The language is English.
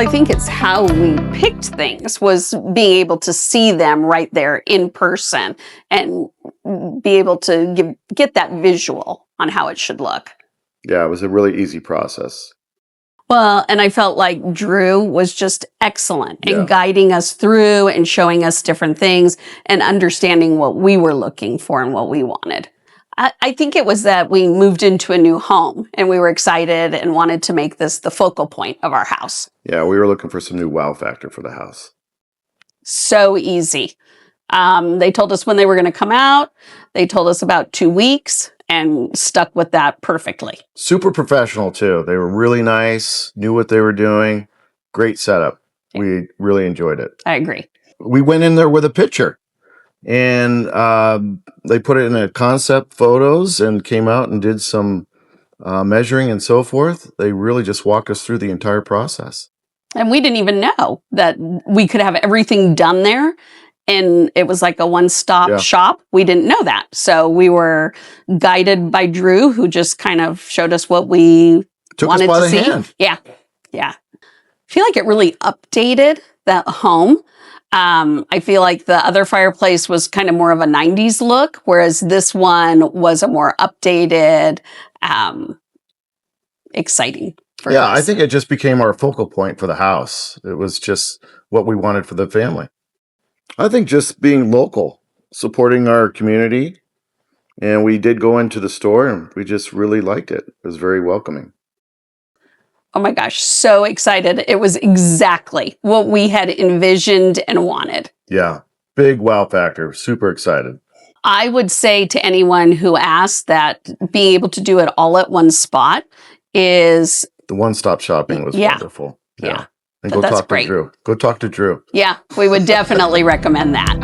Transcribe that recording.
Well, I think it's how we picked things, was being able to see them right there in person and be able to get that visual on how it should look. Yeah, it was a really easy process. Well, and I felt like Drew was just excellent Yeah. in guiding us through and showing us different things and understanding what we were looking for and what we wanted. I think it was that we moved into a new home and we were excited and wanted to make this the focal point of our house. Yeah, we were looking for some new wow factor for the house. So easy. They told us when they were going to come out. They told us about 2 weeks and stuck with that perfectly. Super professional, too. They were really nice, knew what they were doing. Great setup. We really enjoyed it. I agree. We went in there with a picture, and they put it in a concept photos and came out and did some measuring and so forth. They really just walked us through the entire process. And we didn't even know that we could have everything done there. And it was like a one-stop shop. We didn't know that. So we were guided by Drew, who just kind of showed us what we wanted to see. Hand. Yeah. I feel like it really updated that home. I feel like the other fireplace was kind of more of a 90s look, whereas this one was a more updated, exciting. Yeah, I think it just became our focal point for the house. It was just what we wanted for the family. I think just being local, supporting our community, and we did go into the store and we just really liked it. It was very welcoming. Oh my gosh, so excited. It was exactly what we had envisioned and wanted. Yeah, big wow factor. Super excited. I would say to anyone who asks that being able to do it all at one spot is... The one-stop shopping was wonderful. Yeah. And go talk to Drew. Go talk to Drew. Yeah, we would definitely recommend that.